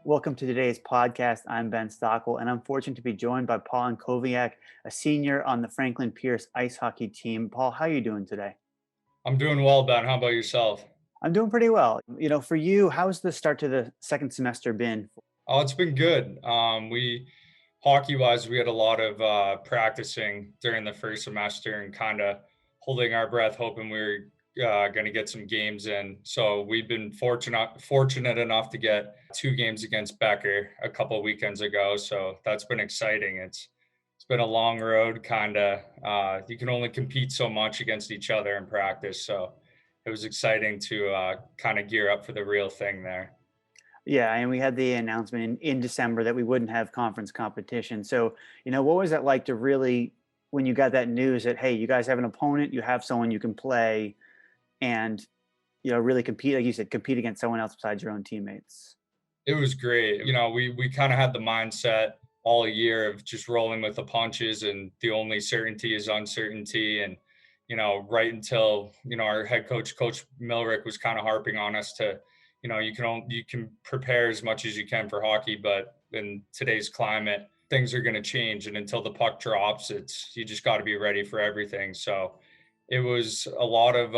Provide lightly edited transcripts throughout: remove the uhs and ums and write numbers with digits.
Welcome to today's podcast. I'm Ben Stockwell, and I'm fortunate to be joined by Paul Antkowiak, a senior on the Franklin Pierce ice hockey team. Paul, how are you doing today? I'm doing well, Ben. How about yourself? I'm doing pretty well. For you, how's the start to the second semester been? Oh, it's been good. We hockey wise, we had a lot of practicing during the first semester and kind of holding our breath, hoping we were going to get some games in. So we've been fortunate enough to get two games against Becker a couple of weekends ago. So that's been exciting. It's been a long road, kind of. You can only compete so much against each other in practice. So it was exciting to kind of gear up for the real thing there. Yeah, and we had the announcement in December that we wouldn't have conference competition. So, what was that like to really, when you got that news that, hey, you guys have an opponent, you have someone you can play, and, really compete, like you said, compete against someone else besides your own teammates? It was great. We kind of had the mindset all year of just rolling with the punches, and the only certainty is uncertainty. And right until our head coach, Coach Milrick, was kind of harping on us to, you can prepare as much as you can for hockey, but in today's climate, things are going to change, and until the puck drops, it's you just got to be ready for everything. So it was a lot of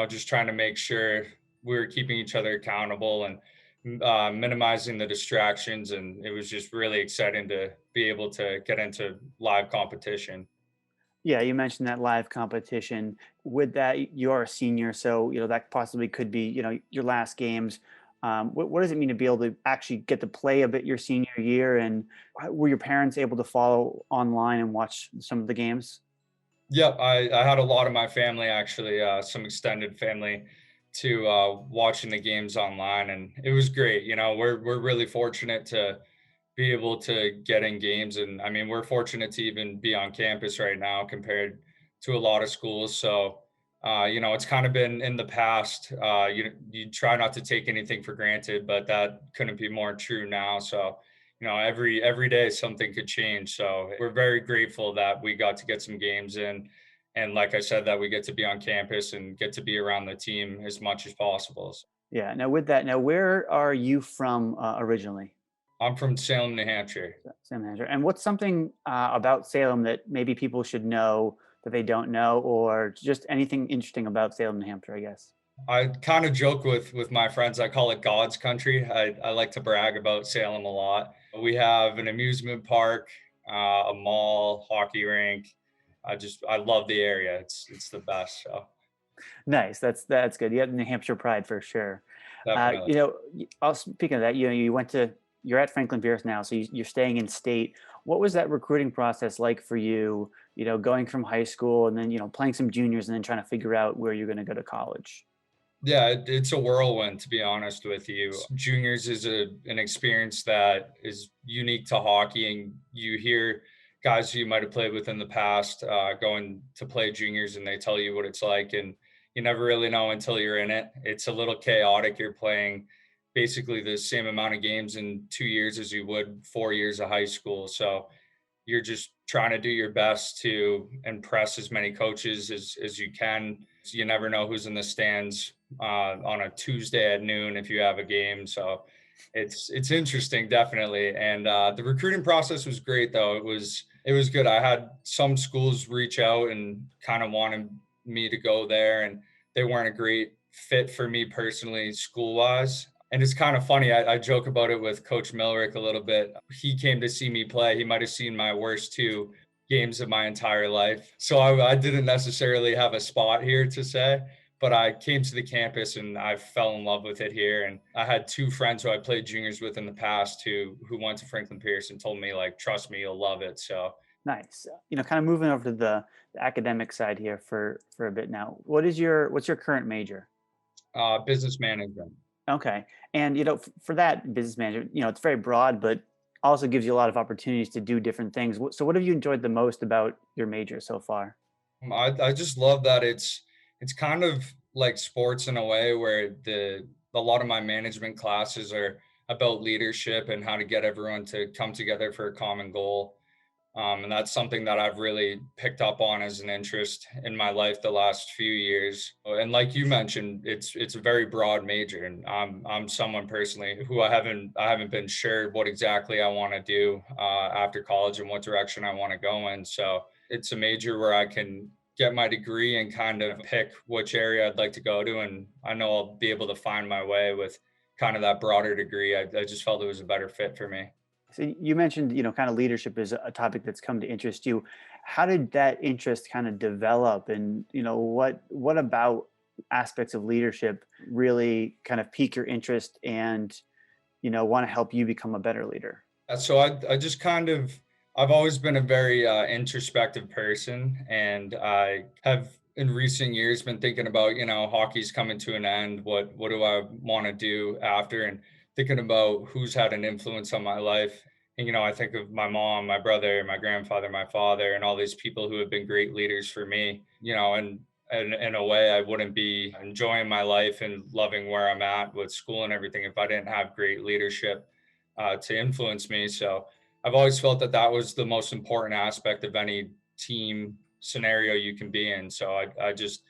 just trying to make sure we were keeping each other accountable and minimizing the distractions. And it was just really exciting to be able to get into live competition. Yeah, you mentioned that live competition. With that, you're a senior, so that possibly could be your last games. What does it mean to be able to actually get to play a bit your senior year? And were your parents able to follow online and watch some of the games? Yep, I had a lot of my family, actually, some extended family, to watching the games online, and it was great. We're really fortunate to be able to get in games, and I mean, we're fortunate to even be on campus right now compared to a lot of schools. So, it's kind of been in the past. You try not to take anything for granted, but that couldn't be more true now. So, every day something could change. So we're very grateful that we got to get some games in, and like I said, that we get to be on campus and get to be around the team as much as possible. Yeah. Now, with that, now where are you from originally? I'm from Salem, New Hampshire. Sam Manager. And what's something about Salem that maybe people should know that they don't know, or just anything interesting about Salem, New Hampshire? I guess. I kind of joke with my friends. I call it God's country. I like to brag about Salem a lot. We have an amusement park, a mall, hockey rink. I love the area. It's the best. So Nice. That's good. You have New Hampshire pride for sure. definitely. Also speaking of that, you're at Franklin Pierce now, so you're staying in state. What was that recruiting process like for you? Going from high school and then playing some juniors and then trying to figure out where you're going to go to college. Yeah, it's a whirlwind, to be honest with you. Juniors is an experience that is unique to hockey, and you hear guys who you might have played with in the past going to play juniors, and they tell you what it's like, and you never really know until you're in it. It's a little chaotic. You're playing basically the same amount of games in 2 years as you would 4 years of high school. So you're just trying to do your best to impress as many coaches as you can. You never know who's in the stands on a Tuesday at noon if you have a game. So it's interesting, definitely. And the recruiting process was great, though. It was good. I had some schools reach out and kind of wanted me to go there, and they weren't a great fit for me personally, school wise. And it's kind of funny. I joke about it with Coach Milrick a little bit. He came to see me play. He might have seen my worst two games of my entire life. So I didn't necessarily have a spot here to say, but I came to the campus and I fell in love with it here. And I had two friends who I played juniors with in the past who went to Franklin Pierce and told me, like, trust me, you'll love it. So Nice. Kind of moving over to the academic side here for a bit now. What's your current major? business management. Okay. And for that business manager, it's very broad, but also gives you a lot of opportunities to do different things. So what have you enjoyed the most about your major so far? I just love that it's kind of like sports in a way where the a lot of my management classes are about leadership and how to get everyone to come together for a common goal. And that's something that I've really picked up on as an interest in my life the last few years. And like you mentioned, it's a very broad major, and I'm someone personally who I haven't been sure what exactly I want to do after college and what direction I want to go in. So it's a major where I can get my degree and kind of pick which area I'd like to go to, and I know I'll be able to find my way with kind of that broader degree. I just felt it was a better fit for me. So you mentioned, kind of leadership is a topic that's come to interest you. How did that interest kind of develop, and what about aspects of leadership really kind of pique your interest and want to help you become a better leader? So I just kind of, I've always been a very introspective person, and I have in recent years been thinking about, hockey's coming to an end. What do I want to do after? And thinking about who's had an influence on my life. And I think of my mom, my brother, my grandfather, my father, and all these people who have been great leaders for me. And in a way, I wouldn't be enjoying my life and loving where I'm at with school and everything if I didn't have great leadership to influence me. So I've always felt that that was the most important aspect of any team scenario you can be in. So I just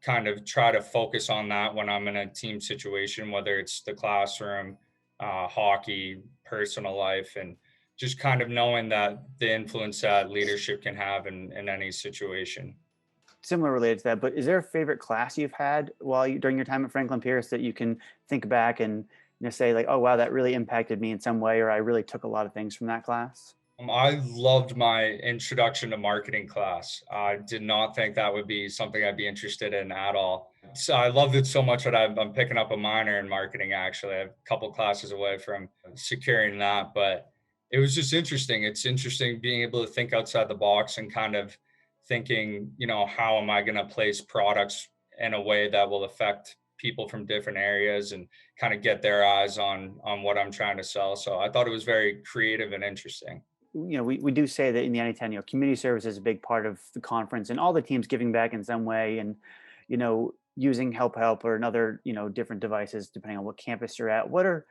kind of try to focus on that when I'm in a team situation, whether it's the classroom, hockey, personal life, and just kind of knowing that the influence that leadership can have in any situation. Similar related to that, but is there a favorite class you've had during your time at Franklin Pierce that you can think back and say like, oh wow, that really impacted me in some way, or I really took a lot of things from that class? I loved my introduction to marketing class. I did not think that would be something I'd be interested in at all. So I loved it so much that I'm picking up a minor in marketing. Actually, I'm a couple classes away from securing that, but it was just interesting. It's interesting being able to think outside the box and kind of thinking, how am I going to place products in a way that will affect people from different areas and kind of get their eyes on what I'm trying to sell. So I thought it was very creative and interesting. We do say that in the NE10, community service is a big part of the conference and all the teams giving back in some way, and using help or another different devices depending on what campus you're at. What are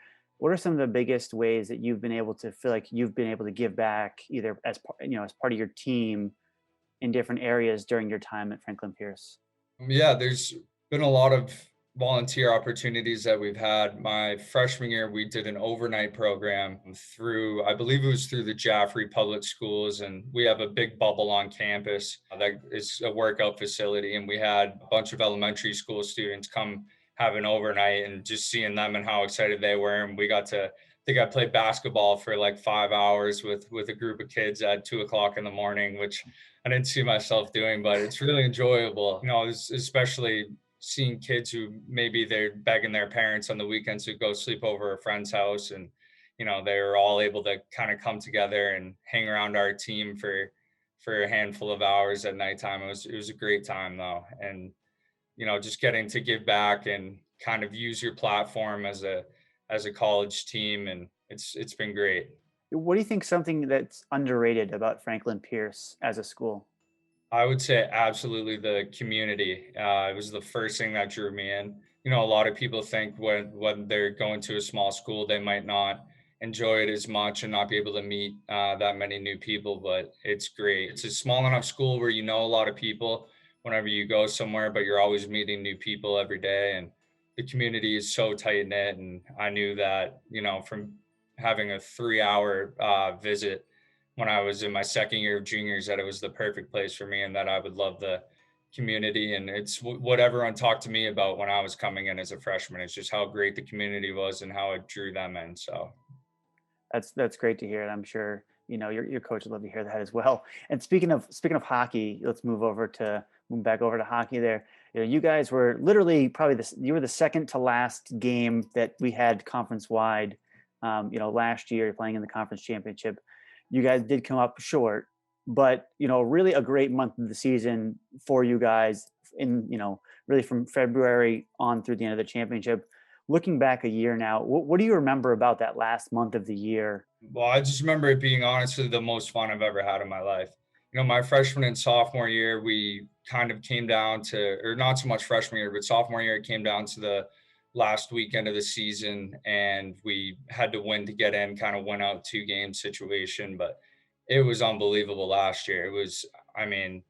some of the biggest ways that you've been able to feel like you've been able to give back either as part of your team in different areas during your time at Franklin Pierce? Yeah, there's been a lot of volunteer opportunities that we've had. My freshman year, we did an overnight program through, I believe it was through the Jaffrey Public Schools, and we have a big bubble on campus that is a workout facility. And we had a bunch of elementary school students come have an overnight, and just seeing them and how excited they were. And we got to, I think I played basketball for like 5 hours with a group of kids at 2 o'clock in the morning, which I didn't see myself doing, but it's really enjoyable. Especially seeing kids who maybe they're begging their parents on the weekends to go sleep over a friend's house, and they're all able to kind of come together and hang around our team for a handful of hours at nighttime. It was a great time though, and just getting to give back and kind of use your platform as a college team, and it's been great. What do you think something that's underrated about Franklin Pierce as a school? I would say absolutely the community. It was the first thing that drew me in. A lot of people think when they're going to a small school, they might not enjoy it as much and not be able to meet that many new people, but it's great. It's a small enough school where you know a lot of people whenever you go somewhere, but you're always meeting new people every day. And the community is so tight knit. And I knew that, from having a 3 hour visit when I was in my second year of juniors, that it was the perfect place for me and that I would love the community. And it's what everyone talked to me about when I was coming in as a freshman. It's just how great the community was and how it drew them in. So That's great to hear, and I'm sure your coach would love to hear that as well. And speaking of hockey, let's move back over to hockey. There, you guys were literally probably you were the second to last game that we had conference wide. Last year playing in the conference championship, you guys did come up short, but really a great month of the season for you guys. Really from February on through the end of the championship. Looking back a year now, what do you remember about that last month of the year? Well, I just remember it being honestly the most fun I've ever had in my life. My freshman and sophomore year, we kind of came down to, or not so much freshman year, but sophomore year, it came down to the last weekend of the season, and we had to win to get in, kind of win out 2 game situation. But it was unbelievable last year. It was, I mean,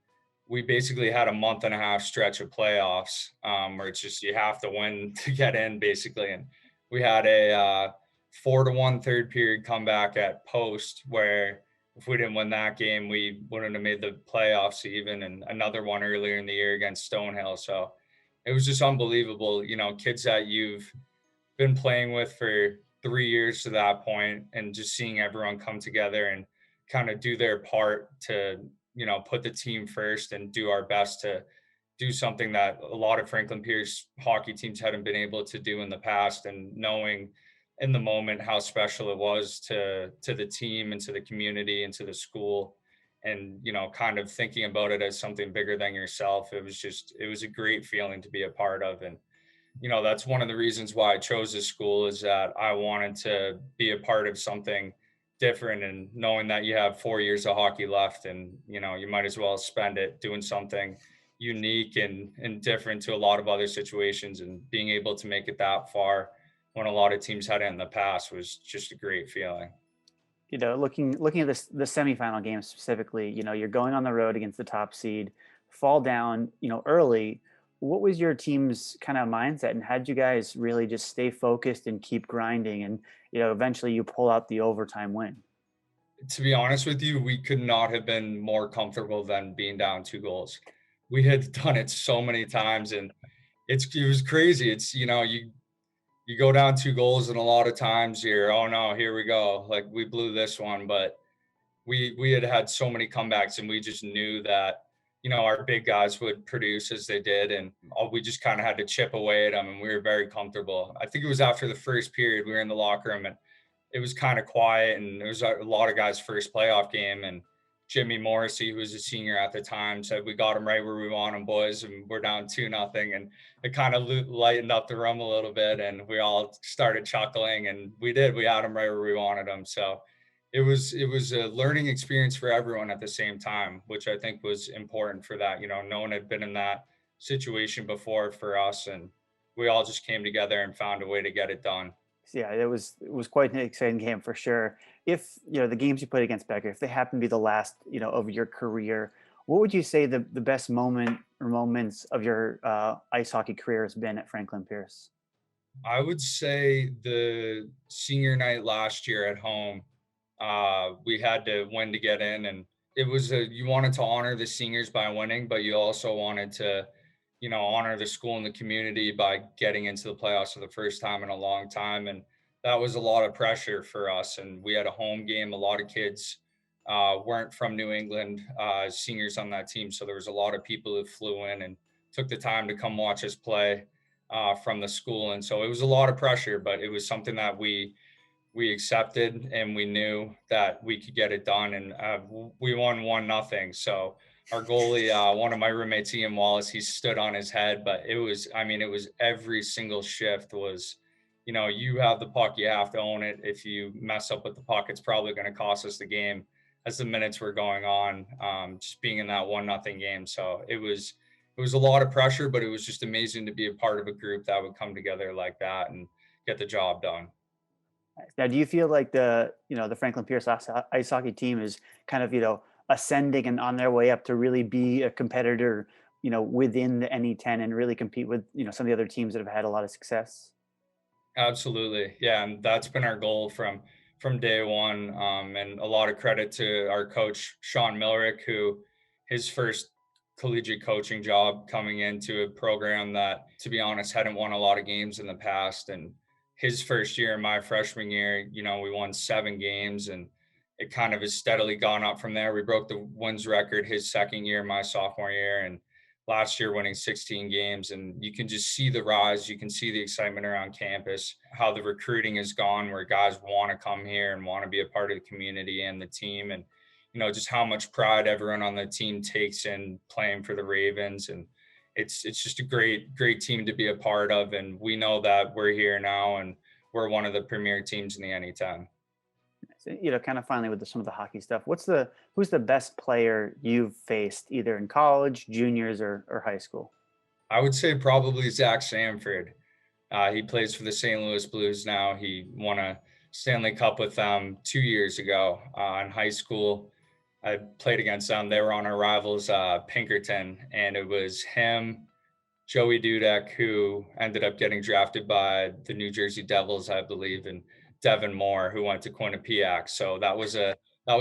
we basically had a month and a half stretch of playoffs, where it's just you have to win to get in, basically. And we had a 4-1 third period comeback at post, where if we didn't win that game, we wouldn't have made the playoffs even, and another one earlier in the year against Stonehill. So it was just unbelievable. You know, kids that you've been playing with for 3 years to that point, and just seeing everyone come together and kind of do their part to, you know, put the team first and do our best to do something that a lot of Franklin Pierce hockey teams hadn't been able to do in the past, and knowing in the moment how special it was to the team and to the community and to the school, and you know, kind of thinking about it as something bigger than yourself. It was a great feeling to be a part of. And you know, that's one of the reasons why I chose this school, is that I wanted to be a part of something different, and knowing that you have 4 years of hockey left, and you know, you might as well spend it doing something unique and different to a lot of other situations, and being able to make it that far when a lot of teams had it in the past was just a great feeling. You know, looking at this the semifinal game specifically, you know, you're going on the road against the top seed, fall down, you know, early. What was your team's kind of mindset, and how did you guys really just stay focused and keep grinding, and you know, eventually you pull out the overtime win? To be honest with you, we could not have been more comfortable than being down 2 goals. We had done it so many times, and it was crazy. It's, you know, you go down 2 goals, and a lot of times you're, oh no, here we go. Like, we blew this one. But we had had so many comebacks, and we just knew that, you know, our big guys would produce as they did, and all, we just kind of had to chip away at them, and we were very comfortable. I think it was after the first period, we were in the locker room, and it was kind of quiet, and it was a lot of guys' first playoff game. And Jimmy Morrissey, who was a senior at the time, said, "We got him right where we want him, boys," and we're down 2-0. And it kind of lightened up the room a little bit, and we all started chuckling, and we did. We had him right where we wanted him. So it was a learning experience for everyone at the same time, which I think was important for that. You know, no one had been in that situation before for us, and we all just came together and found a way to get it done. So, yeah, it was quite an exciting game for sure. If you know the games you played against Becker, if they happen to be the last, you know, of your career, what would you say the best moment or moments of your ice hockey career has been at Franklin Pierce? I would say the senior night last year at home, we had to win to get in, and it was you wanted to honor the seniors by winning, but you also wanted to, you know, honor the school and the community by getting into the playoffs for the first time in a long time. And that was a lot of pressure for us. And we had a home game. A lot of kids weren't from New England, seniors on that team, so there was a lot of people who flew in and took the time to come watch us play from the school. And so it was a lot of pressure, but it was something that we accepted, and we knew that we could get it done. And we won 1-0. So our goalie, one of my roommates, Ian Wallace, he stood on his head. But it was, I mean, it was every single shift was, you know, you have the puck, you have to own it. If you mess up with the puck, it's probably going to cost us the game as the minutes were going on, just being in that 1-0 game. So it was a lot of pressure, but it was just amazing to be a part of a group that would come together like that and get the job done. Now, do you feel like the you know the Franklin Pierce ice hockey team is kind of, you know, ascending and on their way up to really be a competitor, you know, within the NE10 and really compete with, you know, some of the other teams that have had a lot of success? Absolutely. Yeah, and that's been our goal from day one. And a lot of credit to our coach Sean Milrick, who his first collegiate coaching job, coming into a program that, to be honest, hadn't won a lot of games in the past. And his first year, my freshman year, you know, we won 7 games, and it kind of has steadily gone up from there. We broke the wins record his second year, my sophomore year, and last year winning 16 games. And you can just see the rise, you can see the excitement around campus, how the recruiting has gone, where guys want to come here and want to be a part of the community and the team. And you know, just how much pride everyone on the team takes in playing for the Ravens. And it's just a great team to be a part of. And we know that we're here now, and we're one of the premier teams in the NE10. So, you know, kind of finally with some of the hockey stuff, who's the best player you've faced either in college, juniors, or high school? I would say probably Zach Sanford. He plays for the St. Louis Blues now. He won a Stanley Cup with them 2 years ago in high school. I played against them. They were on our rivals, Pinkerton, and it was him, Joey Dudek, who ended up getting drafted by the New Jersey Devils, I believe, and Devin Moore, who went to Quinnipiac. So that was a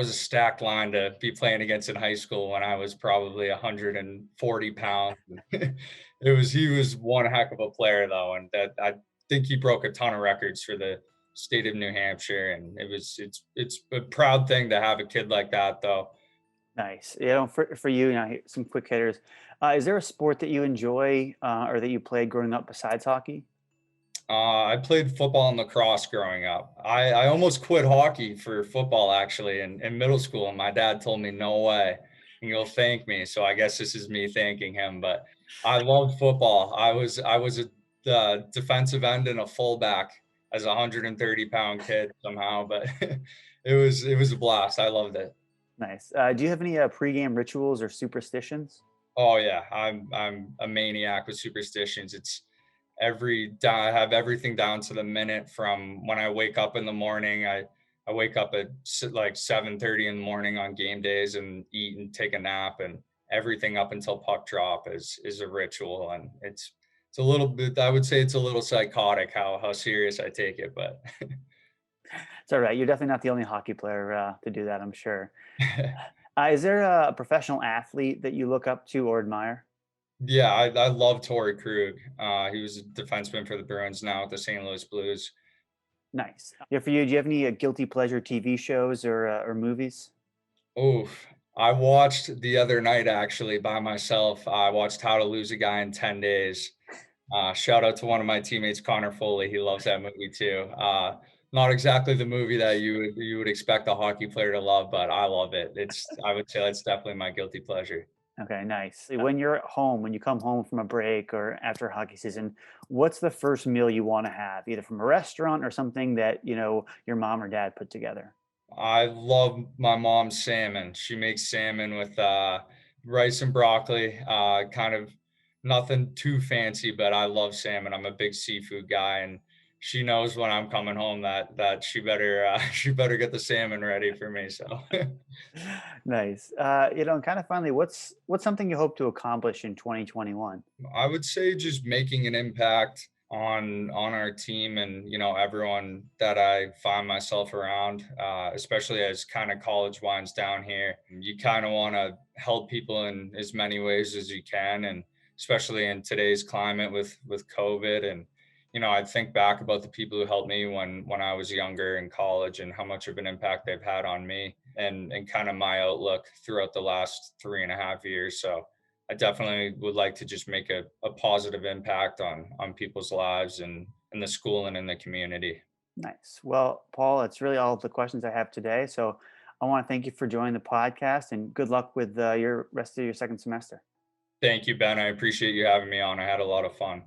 stacked line to be playing against in high school when I was probably 140 pounds. He was one heck of a player though, and that I think he broke a ton of records for the state of New Hampshire, and it's a proud thing to have a kid like that though. Nice. For you, some quick hitters. Is there a sport that you enjoy or that you played growing up besides hockey? I played football and lacrosse growing up. I almost quit hockey for football actually in middle school. And my dad told me, no way. And you'll thank me. So I guess this is me thanking him. But I loved football. I was a defensive end and a fullback as a 130-pound kid somehow. But it was a blast. I loved it. Nice. Do you have any pregame rituals or superstitions? Oh yeah, I'm a maniac with superstitions. It's I have everything down to the minute from when I wake up in the morning. I wake up at like 7:30 in the morning on game days and eat and take a nap, and everything up until puck drop is a ritual, and it's a little bit, I would say it's a little psychotic how serious I take it, but It's all right. You're definitely not the only hockey player to do that, I'm sure. Is there a professional athlete that you look up to or admire? yeah, I love Torrey Krug. He was a defenseman for the Bruins, now with the St. Louis Blues. Nice. Yeah, for you, do you have any guilty pleasure TV shows or movies? Oof. I watched the other night actually by myself. I watched How to Lose a Guy in 10 Days. Shout out to one of my teammates, Connor Foley. He loves that movie too. Not exactly the movie that you would expect a hockey player to love, but I love it. I would say that's definitely my guilty pleasure. Okay, nice. When you're at home, when you come home from a break or after hockey season, what's the first meal you want to have, either from a restaurant or something that, your mom or dad put together? I love my mom's salmon. She makes salmon with rice and broccoli. Kind of nothing too fancy, but I love salmon. I'm a big seafood guy, and she knows when I'm coming home that she better she better get the salmon ready for me. So Nice. And kind of finally, what's something you hope to accomplish in 2021? I would say just making an impact on our team and everyone that I find myself around, especially as kind of college winds down here. You kind of want to help people in as many ways as you can, and especially in today's climate with COVID. And I think back about the people who helped me when I was younger in college and how much of an impact they've had on me and kind of my outlook throughout the last 3.5 years. So I definitely would like to just make a positive impact on people's lives and in the school and in the community. Nice. Well, Paul, it's really all the questions I have today. So I want to thank you for joining the podcast and good luck with your rest of your second semester. Thank you, Ben. I appreciate you having me on. I had a lot of fun.